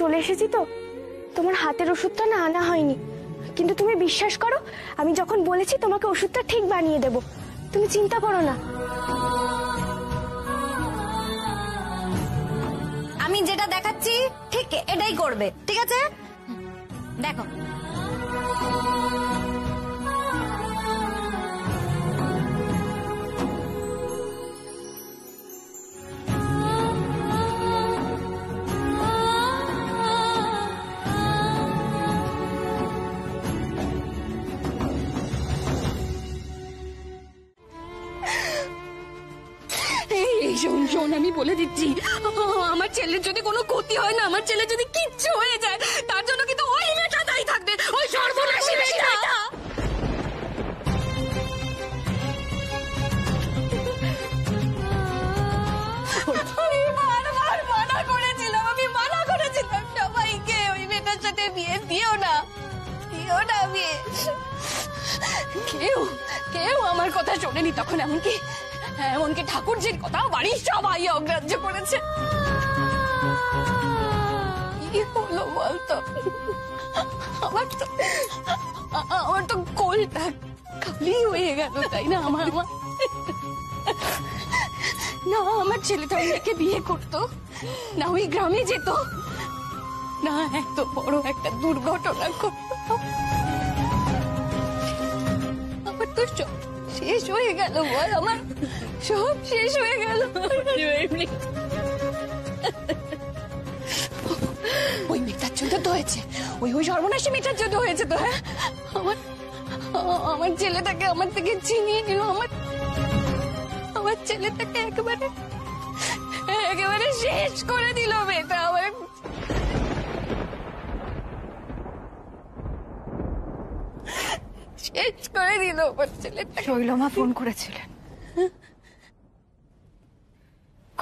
চলে এসেছি তো, তোমার হাতের ওষুধটা না আনা হয়নি, কিন্তু তুমি বিশ্বাস করো আমি যখন বলেছি তোমাকে ওষুধটা ঠিক বানিয়ে দেব, তুমি চিন্তা করো না। আমি যেটা দেখাচ্ছি ঠিক এটাই করবে, ঠিক আছে? দেখো শোন, আমি বলে দিচ্ছি, আমার ছেলের যদি কোনো ক্ষতি হয় না, আমার ছেলে যদি কিচ্ছু হয়ে যায়, তার জন্য কিন্তু ওই মেয়েটা দায়ী থাকবে, ওই সর্বনাশী মেয়েটা। আমি বারবার মানা করেছিলাম সবাইকে ওই মেয়েটার সাথে বিয়ে দিও না বিয়ে। কেউ আমার কথা শোনেনি তখন, এমনকি ঠাকুরজির কথাও বাড়ির সবাই অগ্রাহ্য করেছে। কি হলো বলতো? আমার তো কোলটা খালি হয়ে গেল, তাই না? না আমার ছেলেটা ওনাকে বিয়ে করতো, না ওই গ্রামে যেত, না এত বড় একটা দুর্ঘটনা ঘটতো। আমার তো সব শেষ হয়ে গেল বল, আমার সব শেষ হয়ে গেল। ওই মেয়েটার জন্য তো হয়েছে, ওই সর্বনাশী মেয়েটার জন্য হয়েছে তো। হ্যাঁ, আমার ছেলেটাকে আমার থেকে ছিনিয়ে নিল, আমার ছেলেটাকে একেবারে শেষ করে দিল মেয়েটা। আমার শেষ করে দিল আমার ছেলেটা। শৈলমা ফোন করেছিলেন,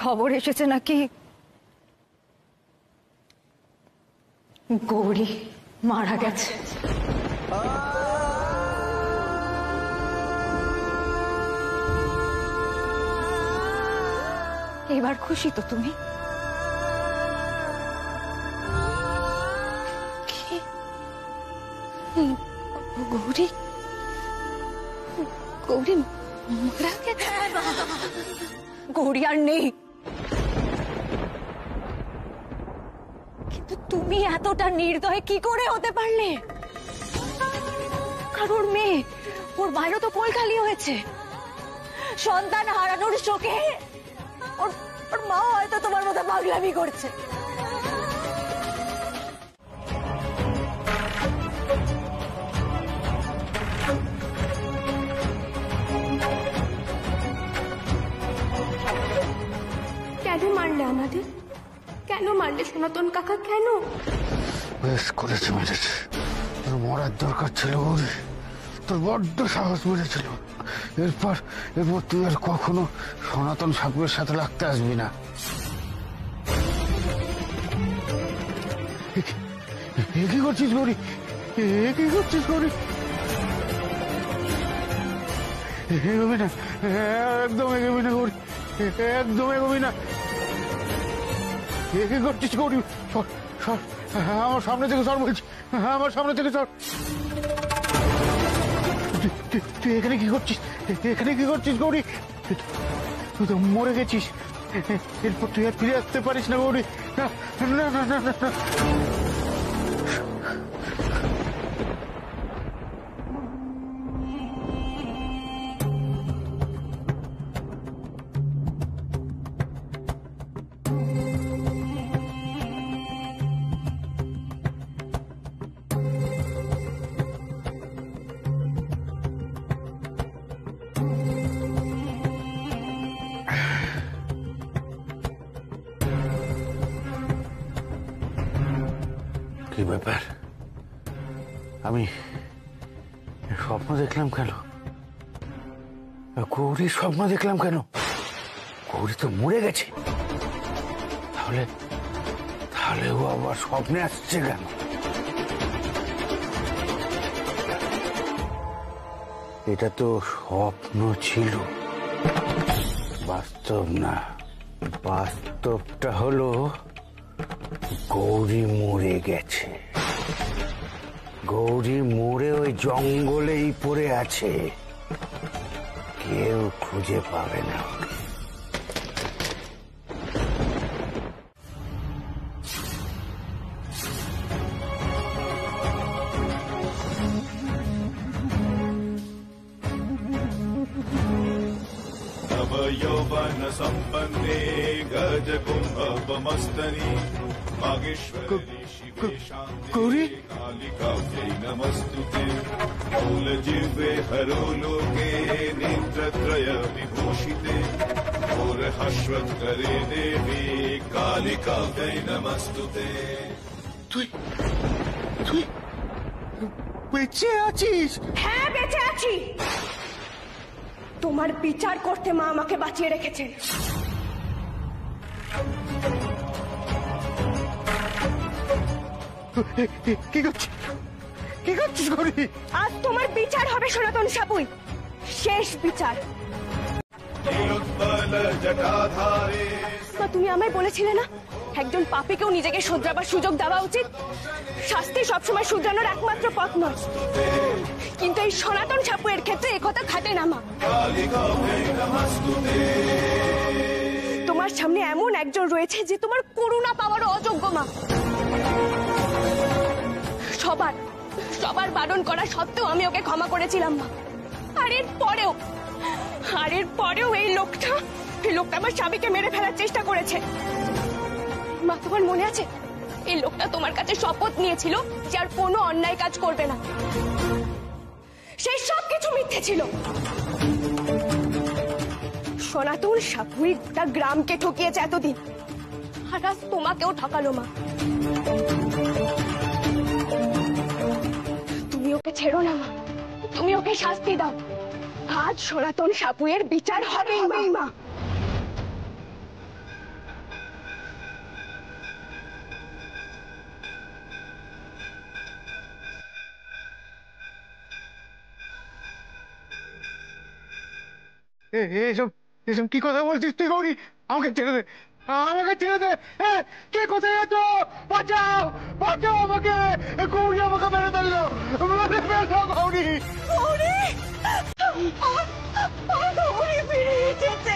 খবর এসেছে নাকি গৌরী মারা গেছে। এবার খুশি তো তুমি? গৌরী মারা গেছে? গৌরী আর নেই, কিন্তু তুমি এতটা নির্দয় কি করে হতে পারলে? কারোর মেয়ে, ওর বাইরে তো কোল খালি হয়েছে, সন্তান হারানোর শোকে ওর মা হয়তো তোমার মতো পাগলামি করছে। কেন মারলে আমাদের? কেন মারলে সনাতন কাকা? কেন? বেশ করেছে মেরেছে, তোর মরার দরকার ছিল গৌরী, তোর বড্ড সাহস বেড়েছিল। এরপর তুই আর কখনো সনাতন ঠাকুরের সাথে লাগতে আসবি না। কি করছিস গৌরী? কি করছিস গৌরী? এগোবি না, একদম এগোবি না গৌরী, একদম এগোবি না। কি করছিস গৌরী? আমার সামনে থেকে সর বলছি, আমার সামনে থেকে সর। তুই এখানে কি করছিস? এখানে কি করছিস গৌরী? তুই তো মরে গেছিস, এরপর তুই আর ফিরে আসতে পারিস না গৌরী। না না না না না। কি ব্যাপার? আমি স্বপ্ন দেখলাম কেন? গৌরীর স্বপ্ন দেখলাম কেন? গৌরী তো মরে গেছে, তাহলে ও আবার স্বপ্নে আসছে কেন? এটা তো স্বপ্ন ছিল, বাস্তব না। বাস্তবটা হলো গৌরী মরে গেছে। গৌরী মরে ওই জঙ্গলেই পড়ে আছে, কেউ খুঁজে পাবে না। यौवन संपन्ने गज कुंभमस्तनी मागेश्वरी शिवे शांति कालिकायै नमस्तुते मूलजिह्वे हरोलोके नेत्रत्रय विभूषिते घोरहश्वत्करे देवी कालिकायै नमस्तुते। তুই তুই বেঁচে আছিস? হ্যাঁ, বেঁচে আছি। তোমার বিচার করতে মা আমাকে বাঁচিয়ে রেখেছেন। কি করছিস? কি করছিস গৌরী? আজ তোমার বিচার হবে সনাতন সাপুই, শেষ বিচার। মা, তুমি আমায় বলেছিলে না একজন পাপীকেও নিজেকে শুধরাবার সুযোগ দেওয়া উচিত? শাস্তি সবসময় শুধরানোর একমাত্র পথ নয়, কিন্তু এই সনাতন সাপুয়ের ক্ষেত্রে একথা খাটে না মা। তোমার সামনে এমন একজন রয়েছে যে তোমার করুণা পাওয়ার অযোগ্য মা। সবার সবার বারণ করা সত্ত্বেও আমি ওকে ক্ষমা করেছিলাম মা। আর এর পরেও এই লোকটা আমার স্বামীকে মেরে ফেলার চেষ্টা করেছে। মা, তোমার মনে আছে এই লোকটা তোমার কাছে শপথ নিয়েছিল যে আর কোনো অন্যায় কাজ করবে না? সেই সব কিছু মিথ্যে ছিল। সনাতন সাপুই গোটা গ্রামকে ঠকিয়েছে এতদিন, আর আজ তোমাকেও ঠকালো মা। তুমি ওকে ছেড়ো না মা, তুমি ওকে শাস্তি দাও। আজ সনাতন সাপুয়ের বিচার হবেই মা। এসব এসব কি কথা বলছিস তুই গৌরী? আমাকে ছেড়ে দে, আমাকে ছেড়ে দে। কে কোথায় আছো? বাঁচাও, বাঁচাও আমাকে। গৌরী আমাকে মেরে ফেললো, মেরে ফেললো গৌরী। গৌরী, আমার গৌরী ফিরে এসেছে।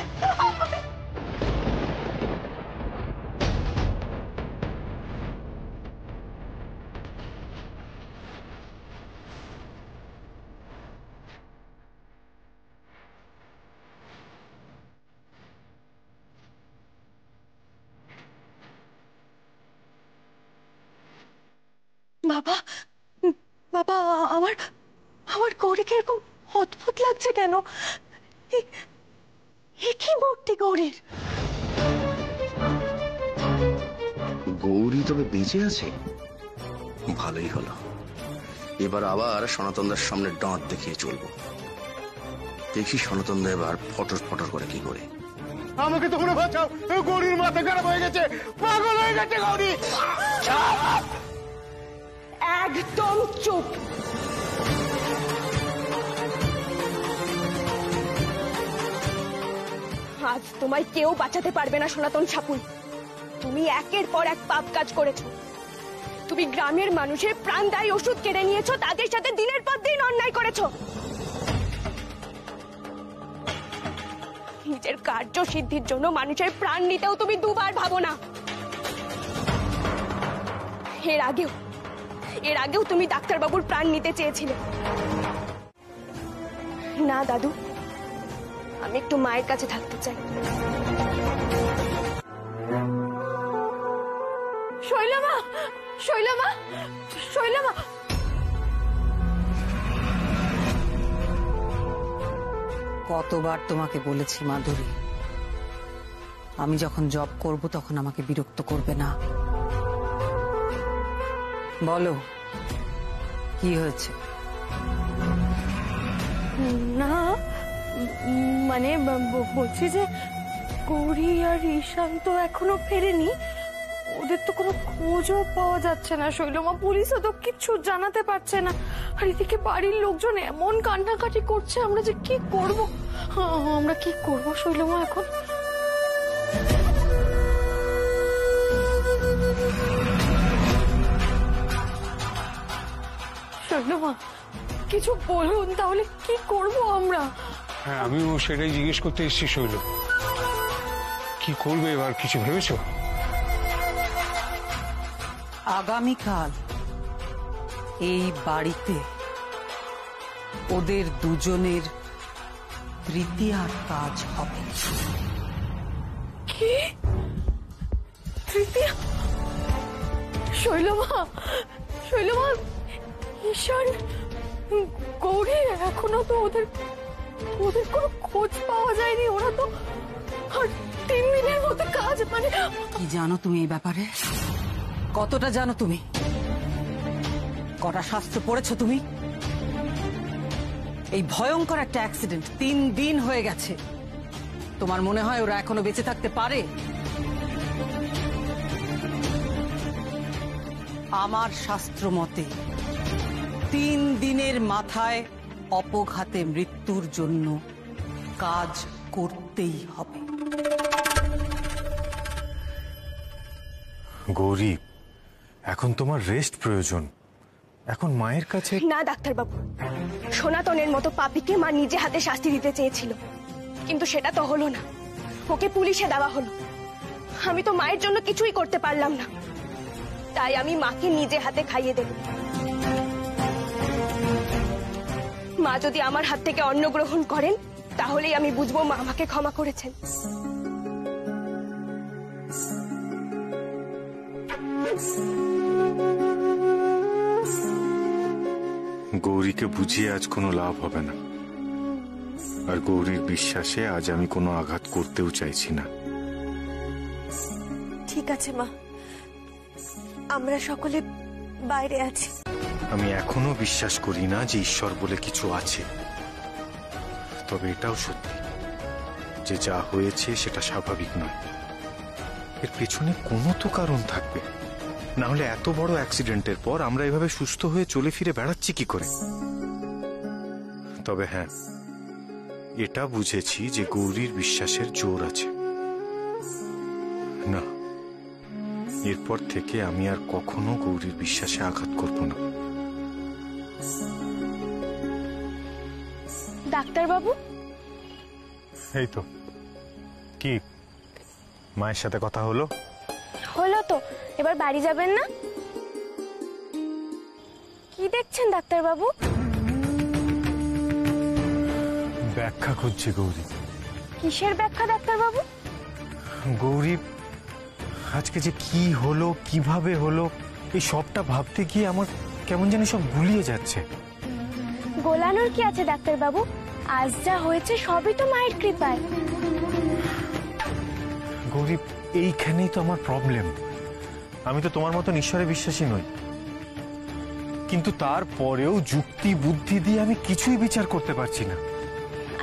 বাবা, বাবা, আমার গৌরীকে এরকম অদ্ভুত লাগছে কেন? কি মূর্তি গৌরীর? গৌরী তবে বেঁচে আছে? ভালোই হলো, এবার আবার সনাতনদার সামনে দাঁত দেখিয়ে চলবো। দেখি সনাতনদা এবার ফটর ফটর করে কি করে। আমাকে তোমরা বাঁচাও, গৌরীর মাথা খারাপ হয়ে গেছে, পাগল হয়ে গেছে গৌরী। একদম চুপ। আজ তোমায় কেউ বাঁচাতে পারবে না সনাতন সাপুই। তুমি একের পর এক পাপ কাজ করেছো। তুমি গ্রামের মানুষের প্রাণদায়ী ওষুধ কেড়ে নিয়েছো, তাদের সাথে দিনের পর দিন অন্যায় করেছো। নিজের কার্য সিদ্ধির জন্য মানুষের প্রাণ নিতেও তুমি দুবার ভাবো না। এর আগেও তুমি ডাক্তারবাবুর প্রাণ নিতে চেয়েছিলে। না দাদু, আমি একটু মায়ের কাছে থাকতে চাই। শৈলমা, শৈলমা, শৈলমা। কতবার তোমাকে বলেছি মাধুরী, আমি যখন জব করব তখন আমাকে বিরক্ত করবে না। বলো কি হয়েছে? না, মানে বলছি যে গৌরী আর ঈশান তো এখনো ফেরেনি, ওদের তো কোনো খোঁজও পাওয়া যাচ্ছে না শৈলমা। পুলিশও তো কিচ্ছু জানাতে পারছে না, আর এদিকে বাড়ির লোকজন এমন কান্নাকাটি করছে, আমরা যে কি করব, আমরা কি করব শৈলমা এখন? শৈলমা, কিছু বলুন, তাহলে কি করব আমরা? হ্যাঁ, আমিও সেটাই জিজ্ঞেস করতে এসেছি শৈল। কি করবে এবার, কিছু ভেবেছো? আগামীকাল এই বাড়িতে ওদের দুজনের তৃতীয়ার কাজ হবে। কি তৃতীয়? শৈলমা, শৈলমা, ঈশান, গৌরী, এখনো তো ওদের কোনো খোঁজ পাওয়া যায়নি। ওরা তো আর 3 দিনের মধ্যে কাজ, মানে কি জানো তুমি এই ব্যাপারে? কতটা জানো তুমি? কটা শাস্ত্র পড়েছো তুমি? এই ভয়ঙ্কর একটা অ্যাক্সিডেন্ট 3 দিন হয়ে গেছে। তোমার মনে হয় ওরা এখনো বেঁচে থাকতে পারে? আমার শাস্ত্র মতে 3 দিনের মাথায় অপঘাতে মৃত্যুর জন্য কাজ করতেই হবে। গৌরী, এখন তোমার রেস্ট প্রয়োজন। এখন মায়ের কাছে না ডাক্তারবাবু, সনাতনের মতো পাপীকে মা নিজে হাতে শাস্তি দিতে চেয়েছিল, কিন্তু সেটা তো হলো না। ওকে পুলিশে দেওয়া হলো। আমি তো মায়ের জন্য কিছুই করতে পারলাম না, তাই আমি মাকে নিজে হাতে খাইয়ে দেব। মা যদি আমার হাত থেকে অন্ন গ্রহণ করেন, তাহলেই আমি বুঝবো মা আমাকে ক্ষমা করেছেন। গৌরীকে বুঝিয়ে আজ কোনো লাভ হবে না, আর গৌরীর বিশ্বাসে আজ আমি কোনো আঘাত করতেও চাইছি না। ঠিক আছে মা, আমরা সকলে বাইরে আছি। আমি এখনো বিশ্বাস করি না যে ঈশ্বর বলে কিছু আছে, তবে এটাও সত্যি যে যা হয়েছে সেটা স্বাভাবিক নয়। এর পেছনে কোনো তো কারণ থাকবে, না হলে এত বড় অ্যাক্সিডেন্টের পর আমরা এভাবে সুস্থ হয়ে চলে ফিরে বেড়াচ্ছি কি করে? তবে হ্যাঁ, এটা বুঝেছি যে গৌরীর বিশ্বাসের জোর আছে। না, এরপর থেকে আমি আর কখনো গৌরীর বিশ্বাসে আঘাত করব না। ডাক্তারবাবু, এই তো, কি মায়ের সাথে কথা হলো? হলো তো, এবার বাড়ি যাবেন না? কি দেখছেন ডাক্তারবাবু? ব্যাখ্যা খুঁজছি গৌরী। কিসের ব্যাখ্যা ডাক্তারবাবু? গৌরী, আজকে যে কি হলো, কিভাবে হলো, এই সবটা ভাবতে গিয়ে আমার কেমন জানি সব গুলিয়ে যাচ্ছে। গোলানোর কি আছে ডাক্তারবাবু? আজ যা হয়েছে সবই তো মায়ের কৃপায়। গৌরী, এইখানেই তো আমার প্রবলেম। আমি তো তোমার মতন ঈশ্বরে বিশ্বাসী নই, কিন্তু তারপরেও যুক্তি বুদ্ধি দিয়ে আমি কিছুই বিচার করতে পারছি না।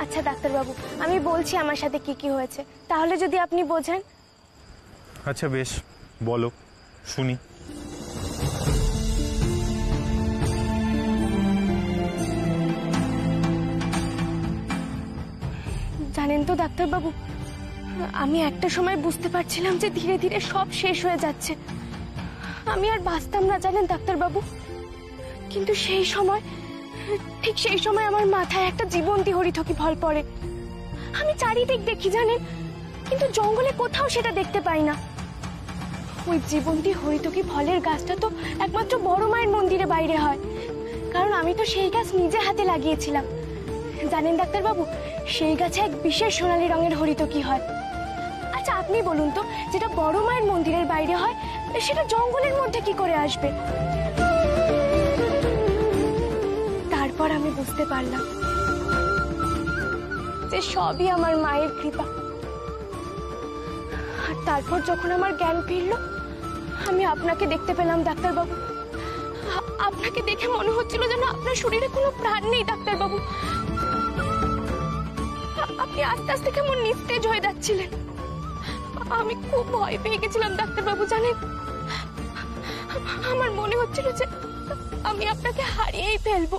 আচ্ছা ডাক্তারবাবু, আমি বলছি আমার সাথে কি কি হয়েছে, তাহলে যদি আপনি বোঝেন। আচ্ছা বেশ, বলো, শুনি। জানেন তো ডাক্তারবাবু, আমি একটা সময় বুঝতে পারছিলাম যে ধীরে ধীরে সব শেষ হয়ে যাচ্ছে। আমি আর বাঁচতাম না, জানেন ডাক্তারবাবু। কিন্তু ঠিক সেই সময় আমার মাথায় একটা জীবন্তী হরিতকি ফল পড়ে। আমি চারিদিক দেখি জানেন, কিন্তু জঙ্গলে কোথাও সেটা দেখতে পাই না। ওই জীবন্তী হরিতকি ফলের গাছটা তো একমাত্র বড় মায়ের মন্দিরে বাইরে হয়, কারণ আমি তো সেই গাছ নিজে হাতে লাগিয়েছিলাম। জানেন ডাক্তারবাবু, সেই গাছে এক বিশেষ সোনালী রঙের হরিতকি হয়। আচ্ছা আপনি বলুন তো, যেটা বড় মায়ের মন্দিরের বাইরে হয় সেটা জঙ্গলের মধ্যে কি করে আসবে? তারপর আমি বুঝতে পারলাম যে সবই আমার মায়ের কৃপা। আর তারপর যখন আমার জ্ঞান ফিরল, আমি আপনাকে দেখতে পেলাম ডাক্তারবাবু। আপনাকে দেখে মনে হচ্ছিল যেন আপনার শরীরে কোনো প্রাণ নেই ডাক্তারবাবু। আপনি আস্তে আস্তে কেমন নিস্তেজ হয়ে যাচ্ছিলেন। আমি খুব ভয় পেয়ে গেছিলাম ডাক্তারবাবু, জানেন। আমার মনে হচ্ছিল যে আমি আপনাকে হারিয়েই ফেলবো।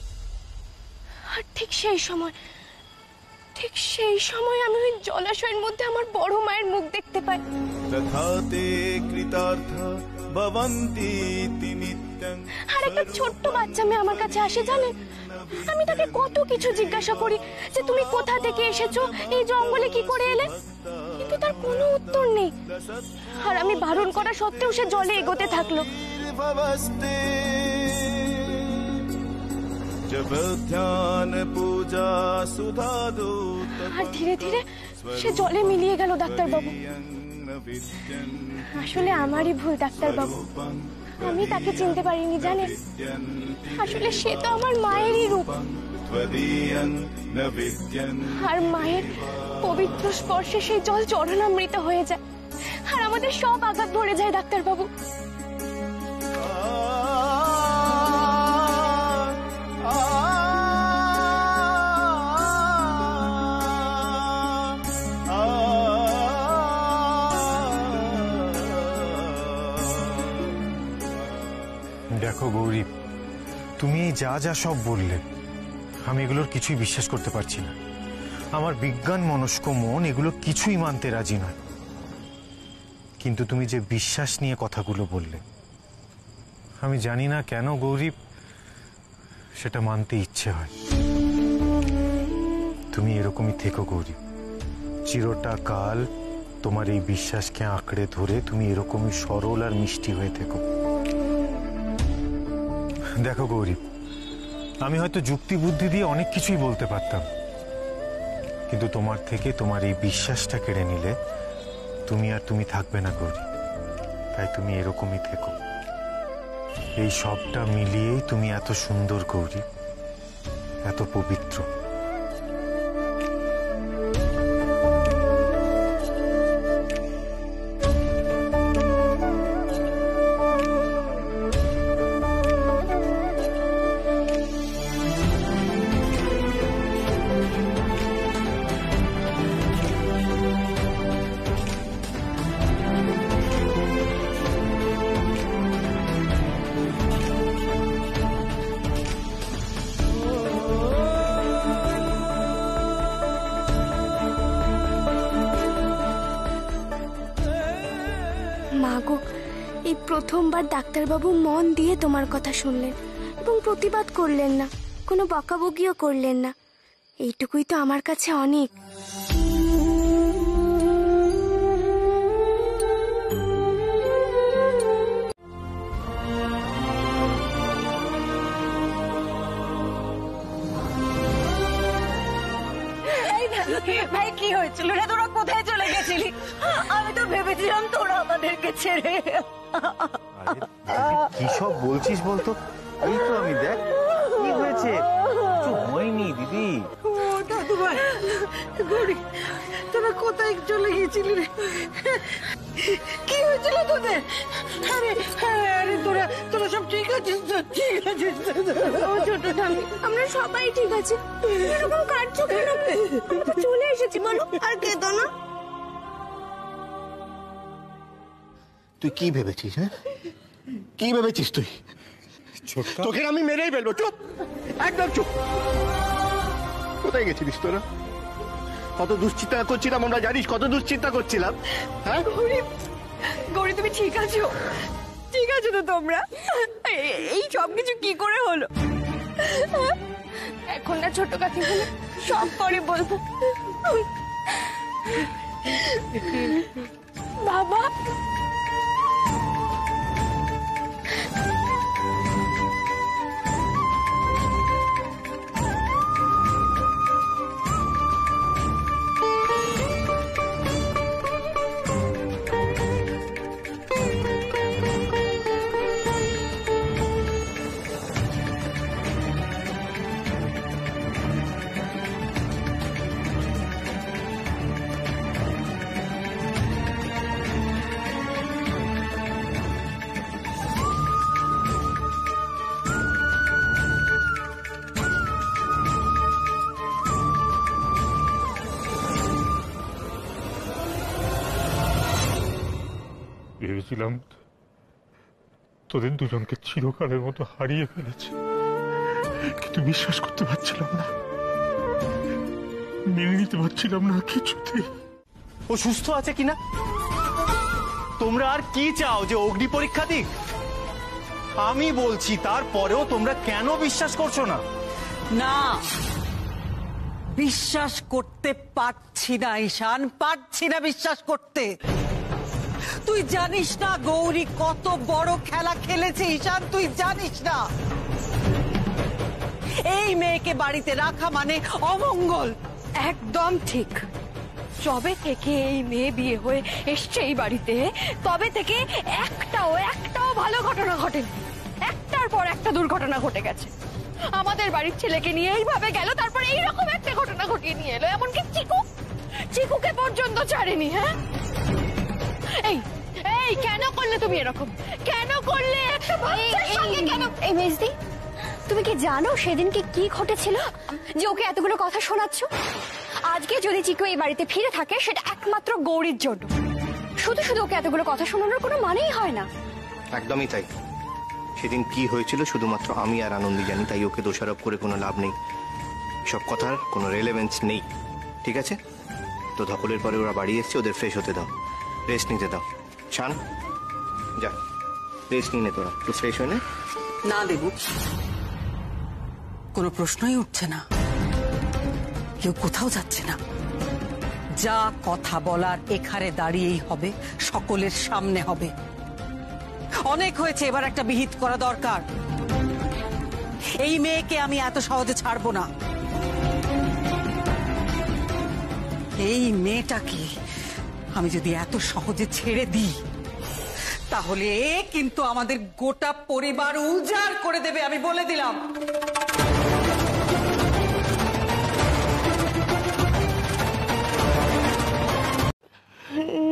আর ঠিক সেই সময় আমি ওই জলাশয়ের মধ্যে আমার বড় মায়ের মুখ দেখতে পাই। তথা তে কৃতার্থ ভবন্তি নিত্য আর একটা ছোট্ট বাচ্চা মেয়ে আমার কাছে আসে জানেন, আমি তাকে কত কিছু জিজ্ঞাসা করি যে তুমি কোথা থেকে এসেছো, এই জঙ্গলে কি করে এলে, কিন্তু তার কোনো উত্তর নেই। আর আমি বারণ করা সত্ত্বেও সে জলে এগোতে থাকলো। আর ধীরে ধীরে সে জলে মিলিয়ে গেল ডাক্তারবাবু। আসলে আমারই ভুল ডাক্তারবাবু, আমি তাকে চিনতে পারিনি জানেন। আসলে সে তো আমার মায়েরই রূপ, আর মায়ের পবিত্র স্পর্শে সেই জল চরণামৃত হয়ে যায়, আর আমাদের সব আঘাত ভরে যায় ডাক্তারবাবু। দেখো গৌরী, তুমি যা যা সব বললে আমি এগুলোর কিছুই বিশ্বাস করতে পারছি না। আমার বিজ্ঞান মনস্ক মন এগুলো কিছুই মানতে রাজি নয়। কিন্তু তুমি যে বিশ্বাস নিয়ে কথাগুলো বললে, আমি জানি না কেন গৌরী সেটা মানতে ইচ্ছে হয়। তুমি এরকমই থেকো গৌরী, চিরটা কাল তোমার এই বিশ্বাসকে আঁকড়ে ধরে তুমি এরকমই সরল আর মিষ্টি হয়ে থেকো। দেখো গৌরী, আমি হয়তো যুক্তি বুদ্ধি দিয়ে অনেক কিছুই বলতে পারতাম, কিন্তু তোমার থেকে তোমার এই বিশ্বাসটা কেড়ে নিলে তুমি থাকবে না গৌরী। তাই তুমি এরকমই থেকো। এই সবটা মিলিয়েই তুমি এত সুন্দর গৌরী, এত পবিত্র। মাগো, এই প্রথমবার ডাক্তারবাবু মন দিয়ে তোমার কথা শুনলেন এবং প্রতিবাদ করলেন না, কোনো বকাবকিও করলেন না। এইটুকুই তো আমার কাছে অনেক। ভাই কি হয়েছিল রে? তোরা কোথায় চলে গেছিলি? আমি তো ভেবেছিলাম তোরা আমাদেরকে ছেড়ে। কি সব বলছিস বলতো? এই তো আমি, দেখ কি হয়েছে, কিছু হয়নি দিদি। দাদু ভাই, গৌরী তোরা কোথায় চলে গেছিলি রে? কি হয়েছিল তোদের? আরে আরে তোরা তোরা সব ঠিক আছিস তো? ঠিক আছিস তো? ও ছোট ঠাম্মি, আমরা সবাই ঠিক আছি। তুমি এরকম কাঁদছো কেন? আমরা তো চলে এসেছি, বলো। আর কেঁদো না। তুই কি ভেবেছিস? হ্যাঁ, কি ভেবেছিস তুই? তোকে আমি মেরেই ফেলবো। চুপ, একদম চুপ। কোথায় গেছিলিস তোরা? কত দুশ্চিন্তা করছিলাম আমরা, জানিস কত দুশ্চিন্তা করছিলাম। হ্যাঁ গৌরী, তুমি ঠিক আছো? ঠিক আছো তো তোমরা? এই সব কিছু কি করে হলো? এখন না ছোট কাকিমা, সব পরে বলবো। বাবা, ভেবেছিলাম তোদের দুজনকে চিরকালের মতো হারিয়ে ফেলেছে, কিন্তু বিশ্বাস করতে পারছিলাম না, মেনে নিতে পারছিলাম না কিছুতেই। ও সুস্থ আছে কিনা? তোমরা আর কি চাও, যে অগ্নি পরীক্ষা দিক? আমি বলছি তারপরেও তোমরা কেন বিশ্বাস করছো না? না, বিশ্বাস করতে পারছি না ঈশান, পারছি না বিশ্বাস করতে। তুই জানিস না গৌরী কত বড় খেলা খেলেছে ঈশান, তুই জানিস না। এই মেয়েকে বাড়িতে রাখা মানে অমঙ্গল। একদম ঠিক। যবে থেকে এই মেয়ে বিয়ে হয়ে এসছে এই বাড়িতে, তবে থেকে একটাও ভালো ঘটনা ঘটেনি। একটার পর একটা দুর্ঘটনা ঘটে গেছে। আমাদের বাড়ির ছেলেকে নিয়ে এইভাবে গেল, তারপর এইরকম একটা ঘটনা ঘটিয়ে নিয়ে এলো। এমনকি চিকুকে পর্যন্ত ছাড়েনি। হ্যাঁ, এই এই কেন করলে তুমি এরকম? কেন করলে? একটা বাচ্চার সঙ্গে কেন? এই মেজদি, তুমি কি জানো সেদিনকে কি ঘটেছিল যে ওকে এতগুলো কথা শোনাচ্ছ? আজকে যদি চিকু এই বাড়িতে ফিরে থাকে সেটা একমাত্র গৌরীর জন্য। শুধু শুধু ওকে এতগুলো কথা শোনানোর কোনো মানেই হয় না। একদমই তাই। সেদিন কি হয়েছিল শুধুমাত্র আমি আর আনন্দী জানি, তাই ওকে দোষারোপ করে কোনো লাভ নেই। সব কথার কোনো রেলেভেন্স নেই, ঠিক আছে? তো ধকলের পরে ওরা বাড়ি এসছে, ওদের ফ্রেশ হতে দাও, রেস্ট নিতে দাও। শান, যা রেস্ট নিয়ে নে, তোরা একটু ফ্রেশ হয়ে নে। না দেবু, কোনো প্রশ্নই উঠছে না, কেউ কোথাও যাচ্ছে না। যা কথা বলার এখানে দাঁড়িয়েই হবে, সকলের সামনে হবে। অনেক হয়েছে, এবার একটা বিহিত করা দরকার। এই মেয়েকে আমি এত সহজে ছাড়বো না। এই মেয়েটাকে আমি যদি এত সহজে ছেড়ে দিই, তাহলে এ কিন্তু আমাদের গোটা পরিবার উজাড় করে দেবে, আমি বলে দিলাম।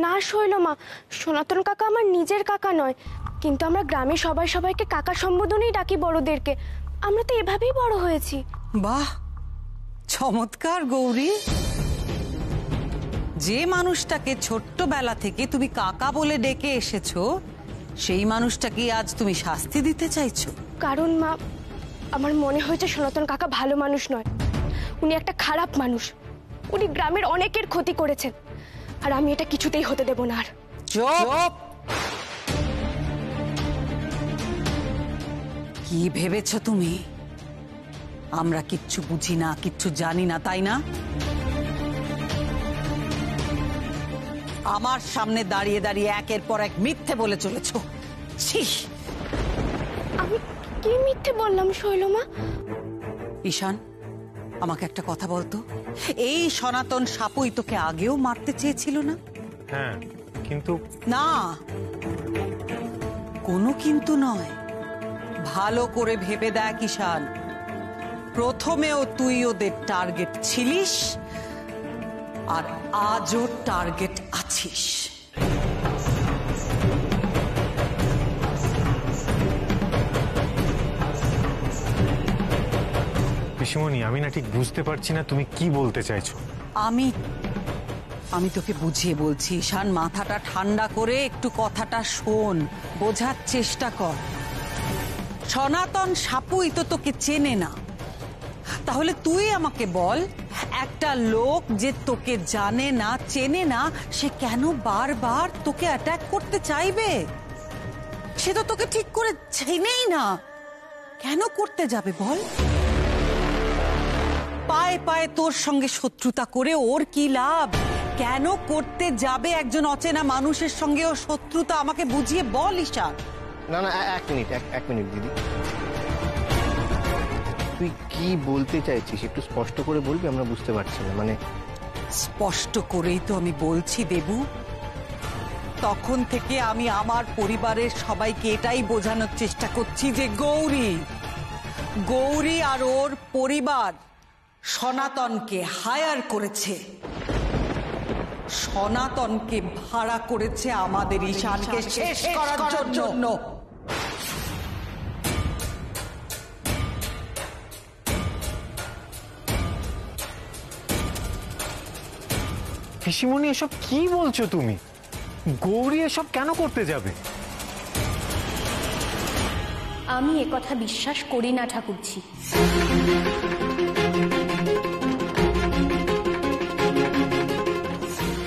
না শৈলমা, সনাতন কাকা আমার নিজের কাকা নয়, কিন্তু আমরা গ্রামে সবাইকে কাকা সম্বোধনেই ডাকি বড়দেরকে। আমরা তো এভাবেই বড় হয়েছি। বাহ, চমৎকার গৌরী। যে মানুষটাকে ছোট্টবেলা থেকে তুমি কাকা বলে ডেকে এসেছো, সেই মানুষটাকে আজ তুমি শাস্তি দিতে চাইছো? কারণ মা, আমার মনে হয়েছে সনাতন কাকা ভালো মানুষ নয়, উনি একটা খারাপ মানুষ। উনি গ্রামের অনেকের ক্ষতি করেছেন, আর আমি এটা কিছুতেই হতে দেব না। আর চুপ! কি ভেবেছ তুমি আমরা কিচ্ছু বুঝি না, কিচ্ছু জানি না, তাই না? আমার সামনে দাঁড়িয়ে দাঁড়িয়ে একের পর এক মিথ্যে বলে চলেছ। ছি! আমি কি মিথ্যে বললাম শৈলমা? ঈশান, আমাকে একটা কথা বলতো, এই সনাতন সাপুই তোকে আগেও মারতে চেয়েছিল না? হ্যাঁ, কিন্তু না, কোনো কিন্তু নয়। ভালো করে ভেবে দেখ ঈশান, প্রথমেও তুই ওদের টার্গেট ছিলিস, আর আজও টার্গেট আছিস। পিসিমণি, আমি না ঠিক বুঝতে পারছি না তুমি কি বলতে চাইছো। আমি তোকে বুঝিয়ে বলছি ঈশান, মাথাটা ঠান্ডা করে একটু কথাটা শোন, বোঝার চেষ্টা কর। সনাতন সাপুই তো তোকে চেনে না, তাহলে তুই আমাকে বল, একটা লোক যে তোকে জানে না, চেনে না, সে কেন বারবার তোকে অ্যাটাক করতে চাইবে? সে তো তোকে ঠিক করে চেনেই না, কেন করতে যাবে বল? পায়ে পায়ে তোর সঙ্গে শত্রুতা করে ওর কি লাভ? কেন করতে যাবে একজন অচেনা মানুষের সঙ্গে ও শত্রুতা? আমাকে বুঝিয়ে বল ঈশান। না না, এক মিনিট দিদি, তুই কি বলতে চাইছিস একটু স্পষ্ট করে বলবি, আমরা বুঝতে পারছি না। মানে স্পষ্ট করেই তো আমি বলছি দেবু। তখন থেকে আমি আমার পরিবারের সবাইকে এটাই বোঝানোর চেষ্টা করছি যে গৌরী আর ওর পরিবার সনাতনকে হায়ার করেছে, সনাতনকে ভাড়া করেছে আমাদের ঈশানকে শেষ করার জন্য। পিসিমণি, এসব কি বলছো তুমি? গৌরী এসব কেন করতে যাবে? আমি একথা বিশ্বাস করি না ঠাকুরজি।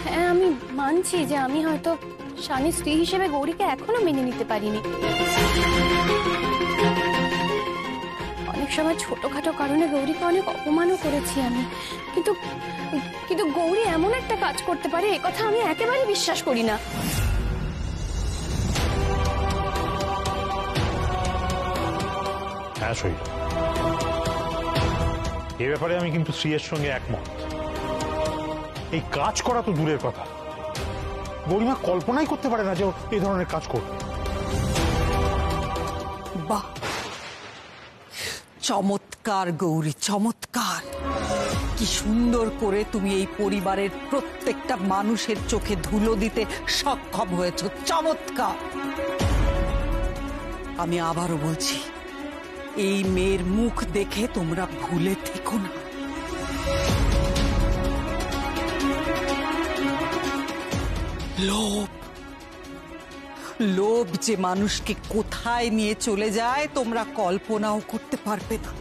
হ্যাঁ, আমি মানছি যে আমি হয়তো স্বামী স্ত্রী হিসেবে গৌরীকে এখনো মেনে নিতে পারিনি, সময় ছোটখাটো কারণে গৌরীকে অনেক অপমানও করেছি আমি, কিন্তু কিন্তু গৌরী এমন একটা কাজ করতে পারে এ কথা আমি একেবারে বিশ্বাস করি না। হ্যাঁ শৈল, এ ব্যাপারে আমি কিন্তু শ্রীয়ের সঙ্গে একমত। এই কাজ করা তো দূরের কথা, গরিমা কল্পনাই করতে পারে না যে ও এই ধরনের কাজ করবে। বাহ, চমৎকার গৌরী, চমৎকার! কি সুন্দর করে তুমি এই পরিবারের প্রত্যেকটা মানুষের চোখে ধুলো দিতে সক্ষম হয়েছ, চমৎকার! আমি আবারও বলছি, এই মেয়ের মুখ দেখে তোমরা ভুলে থেকো না। লোভ, লোভ যে মানুষকে কোথায় নিয়ে চলে যায় তোমরা কল্পনাও করতে পারবে না।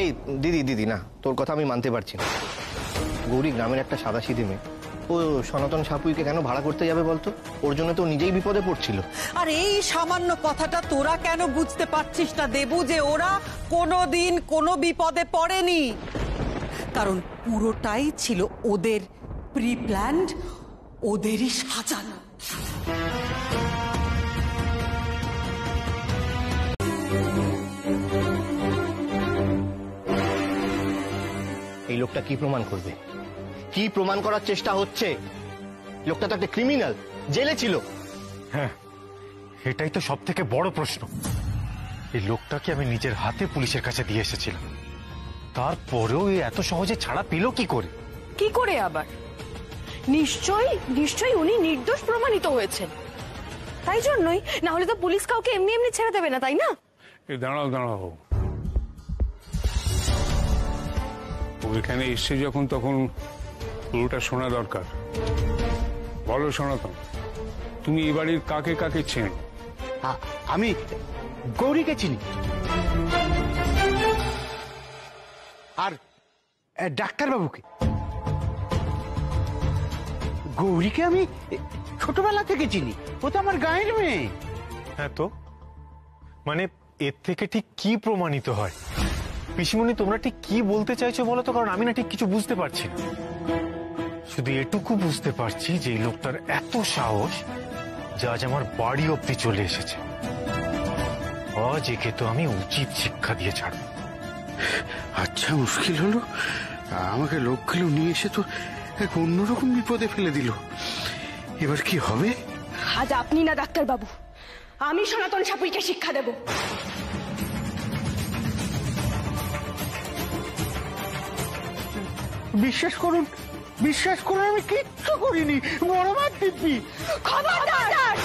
এই দিদি দিদি না, তোর কথা আমি মানতে পারছি না। গৌরী গ্রামের একটা সাদাসিধে মেয়ে, ও সনাতন সাপুইকে কেন ভাড়া করতে যাবে বলতো? ওর জন্য তো নিজেই বিপদে পড়ছিল। আর এই সামান্য কথাটা তোরা কেন বুঝতে পারছিস না দেবু, যে ওরা কোনোদিন কোনো বিপদে পড়েনি? কারণ পুরোটাই ছিল ওদের প্রি প্ল্যান্ড, ওদেরই সাজানো। এই লোকটা কি প্রমাণ করবে? কি প্রমাণ করার চেষ্টা হচ্ছে? লোকটা তো একটা ক্রিমিনাল, জেলে ছিল। হ্যাঁ, এটাই তো সব থেকে বড় প্রশ্ন। এই লোকটাকে আমি নিজের হাতে পুলিশের কাছে দিয়ে এসেছিলাম, তারপরেও এত সহজে ছাড়া পেল কি করে? কি করে আবার? নিশ্চয়ই উনি নির্দোষ প্রমাণিত হয়েছেন, তাই জন্যই। না হলে তো পুলিশ কাউকে এমনি এমনি ছেড়ে দেবে না, তাই না? দাঁড়াও, ওইখানে এসছে যখন, তখন পুরোটা শোনা দরকার। বলো সনাতন, তুমি এই বাড়ির কাকে কাকে চেনো? আমি গৌরীকে চিনি, আর ডাক্তারবাবুকে। গৌরীকে আমি ছোটবেলা থেকে চিনি, ও তো আমার গায়ের মেয়ে। হ্যাঁ, তো মানে এর থেকে ঠিক কি প্রমাণিত হয়? পিসিমণি, তোমরা ঠিক কি বলতে চাইছো বলো তো, কারণ আমি না ঠিক কিছু বুঝতে পারছি না। শুধু এটুকু বুঝতে পারছি যে এই লোকটার এত সাহস যে আজ আমার বাড়ি অব্দি চলে এসেছে। আজ একে তো আমি উচিত শিক্ষা দিয়ে ছাড়ব। আচ্ছা, মুশকিল হলো, আমাকে লোকগুলো নিয়ে এসে তো এক অন্যরকম বিপদে ফেলে দিল। এবার কি হবে? আজ আপনি না ডাক্তারবাবু, আমি সনাতন সাপুইকে শিক্ষা দেব। বিশ্বাস করুন, আমি কিচ্ছু করিনি। বড় মার দিব্যি। খবরদার!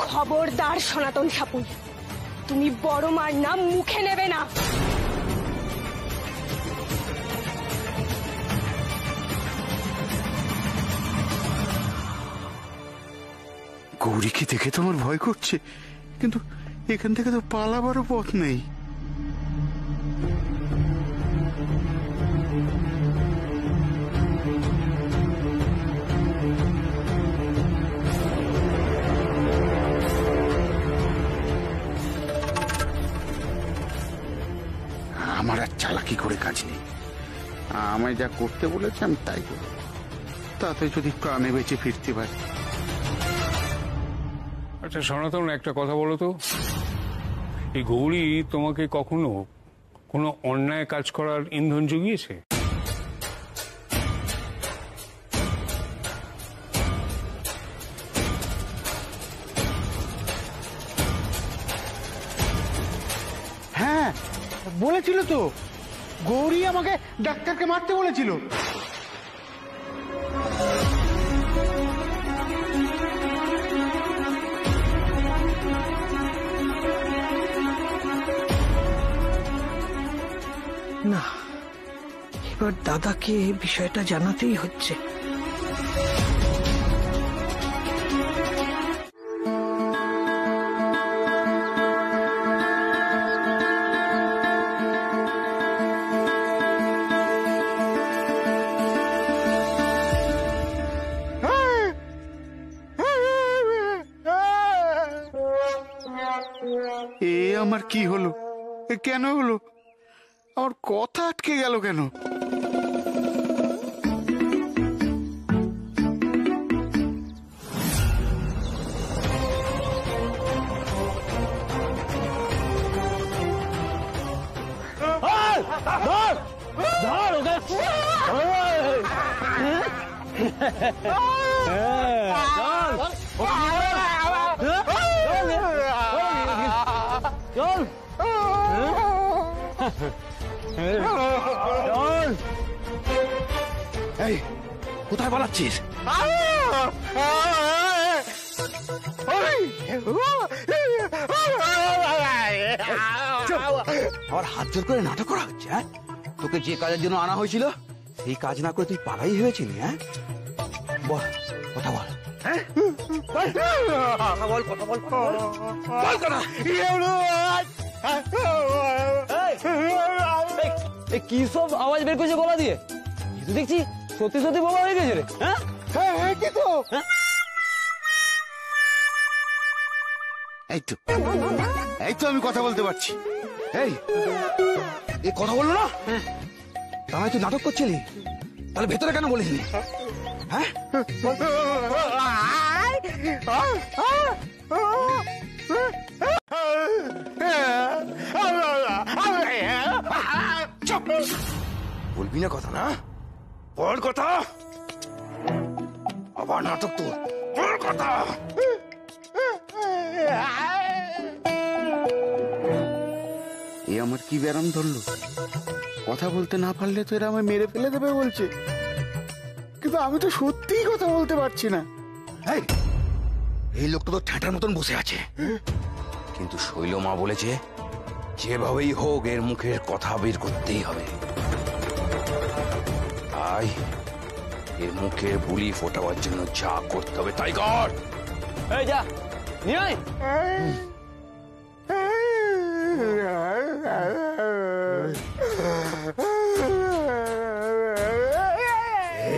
খবরদার সনাতন সাপুই, তুমি বড় মার নাম মুখে নেবে না। গৌরীকে দেখে তো আমার ভয় করছে, কিন্তু এখান থেকে তো পালাবারও পথ নেই। আমার আর চালাকি করে কাজ নেই। আমায় যা করতে বলেছে আমি তাই করব, তাতে যদি প্রাণে বেঁচে ফিরতে পারি। আচ্ছা সনাতন, একটা কথা বলো তো, এই গৌরী তোমাকে কখনো কোনো অন্যায় কাজ করার ইন্ধন জুগিয়েছে? হ্যাঁ, বলেছিল তো, গৌরী আমাকে ডাক্তারকে মারতে বলেছিল। না, এবার দাদাকে বিষয়টা জানাতেই হচ্ছে। আমার কি হলো? এ কেন হলো? আমার কথা আটকে গেল কেন? এই কোথায় পালাচ্ছিস? আমার হাত জোর করে নাটক করা হচ্ছে। হ্যাঁ, তোকে যে কাজের জন্য আনা হয়েছিল সেই কাজ না করে তুই পালাই হয়েছিলি। হ্যাঁ, বল, কথা বল। কথা বল, কথা বল, বল কথা। কি সব আওয়াজ বের করছে গলা দিয়ে? দেখছি সত্যি সত্যি বোমা হয়ে গেছে রে। হ্যাঁ হ্যাঁ, কি তো এই তো আমি কথা বলতে পারছি। এই কথা বললো না? তাহলে তুই নাটক করছিলি, তাহলে ভেতরে কেন বলিসনি? হ্যাঁ, বলবি না কথা? না বল কথা, আবার নাটক তো বল কথা। এ আমার কি ব্যারাম ধরলো? কথা বলতে না পারলে তো এরা আমায় মেরে ফেলে দেবে বলছে, কিন্তু আমি তো সত্যিই কথা বলতে পারছি না। এই লোকটা তো ঠ্যাঁটার মতন বসে আছে, কিন্তু শৈলমা বলেছে যেভাবেই হোক এর মুখের কথা বের করতেই হবে। তাই এর মুখের বুলি ফোটাবার জন্য যা করতে হবে তাই কর। এই যা নিয়ে আয়।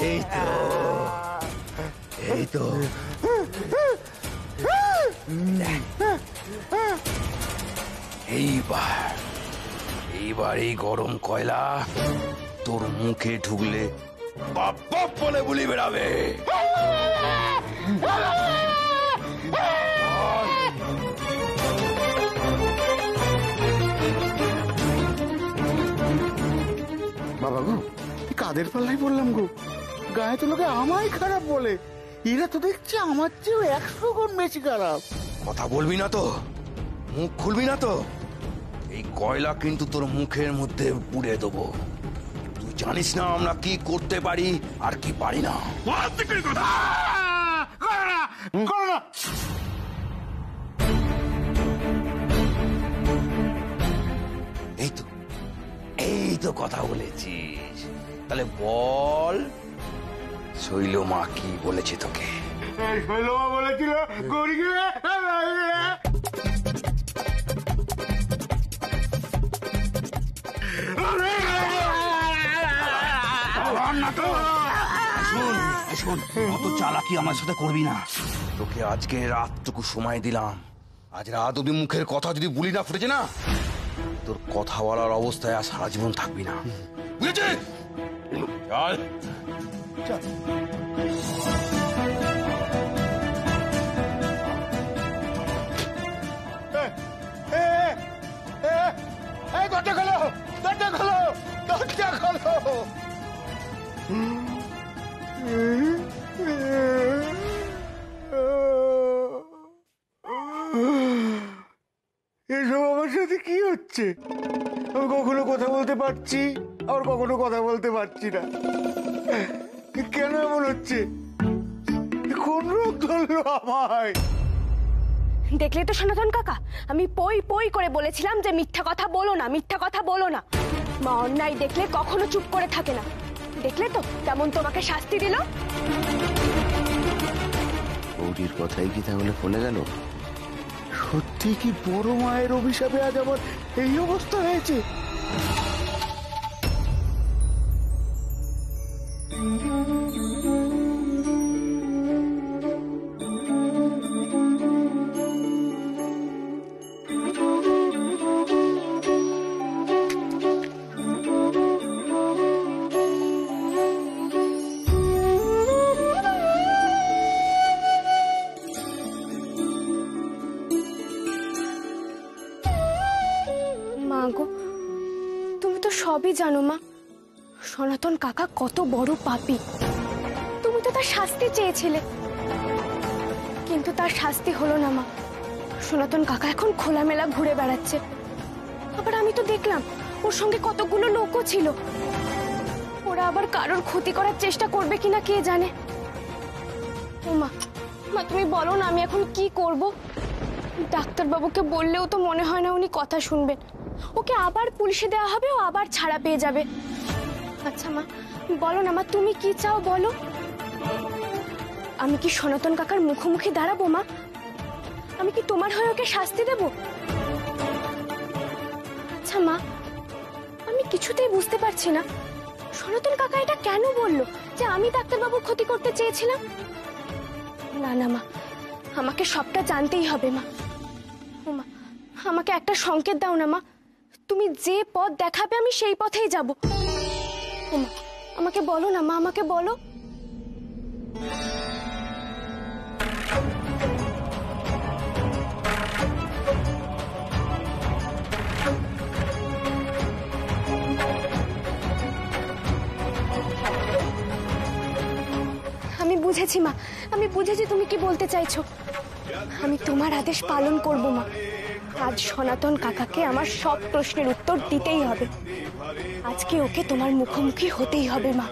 এই তো, এই তো, এইবার এই গরম কয়লা তোর মুখে ঢুকলে বাপ বাপ বলে বুলি বেড়াবে। বাবা গো, কাদের পাল্লাই বললাম গো? গায়ে তো লোকে আমায় খারাপ বলে, এরা তো দেখছি আমার চেয়েও 100 গুণ বেশি খারাপ। কথা বলবি না তো, মুখ খুলবি না তো, এই কয়লা কিন্তু তোর মুখের মধ্যে পুড়ে দেবো। তুই জানিস না আমরা কি করতে পারি আর কি পারি না। এই তো, এই তো কথা বলেছিস, তাহলে বল শৈলমা কি বলেছে তোকে? শৈলমা বলেছিল গৌরীকে অত চালাকি আমার সাথে করবি না। তোকে আজকে রাতটুকু সময় দিলাম, আজ রাত অব্দি মুখের কথা যদি বুলি না ফুটেছে না, তোর কথা বলার অবস্থায় আর সারা জীবন থাকবি না, বুঝেছিস? চল চল। দরজা খোলো, দরজা খোলো, দরজা খোলো। এসব আমার সাথে কি হচ্ছে? আমি কখনো কথা বলতে পারছি, আর কখনো কথা বলতে পারছি না। কেন এমন হচ্ছে? কোন রোগ ধরলো আমায়? দেখলে তো সনাতন কাকা, আমি পই পই করে বলেছিলাম যে মিথ্যা কথা বলো না, মিথ্যা কথা বলো না। মা অন্যায় দেখলে কখনো চুপ করে থাকে না। দেখলে তো কেমন তোমাকে শাস্তি দিল। বৌদির কথাই কি তাহলে ফলে গেল? সত্যি কি বড় মায়ের অভিশাপে আজ আমার এই অবস্থা হয়েছে? সবই জানো মা, সনাতন কাকা কত বড় পাপী। তুমি তো তার শাস্তি চেয়েছিলে, কিন্তু তার শাস্তি হলো না মা। সনাতন কাকা এখন খোলামেলা ঘুরে বেড়াচ্ছে। আবার আমি তো দেখলাম ওর সঙ্গে কতগুলো লোকও ছিল। ওরা আবার কারোর ক্ষতি করার চেষ্টা করবে কিনা কে জানে। ও মা, মা তুমি বলো না আমি এখন কি করব? ডাক্তারবাবুকে বললেও তো মনে হয় না উনি কথা শুনবেন। ওকে আবার পুলিশে দেওয়া হবে, ও আবার ছাড়া পেয়ে যাবে। আচ্ছা মা বলো না মা, তুমি কি চাও বলো? আমি কি সনাতন কাকার মুখোমুখি দাঁড়াবো মা? আমি কি তোমার হয়ে ওকে শাস্তি দেব? আচ্ছা মা, আমি কিছুতেই বুঝতে পারছি না সনাতন কাকা এটা কেন বললো যে আমি ডাক্তারবাবুর ক্ষতি করতে চেয়েছিলাম। না না মা, আমাকে সবটা জানতেই হবে মা। ও মা, আমাকে একটা সংকেত দাও না মা। তুমি যে পথ দেখাবে আমি সেই পথেই যাব। ও মা, আমাকে বলো না মা, আমাকে বলো। আমি বুঝেছি মা, আমি বুঝেছি তুমি কি বলতে চাইছো। আমি তোমার আদেশ পালন করব মা। আজ সনাতন কাকাকে আমার সব প্রশ্নের উত্তর দিতেই হবে। আজকে ওকে তোমার মুখোমুখি হতেই হবে মা।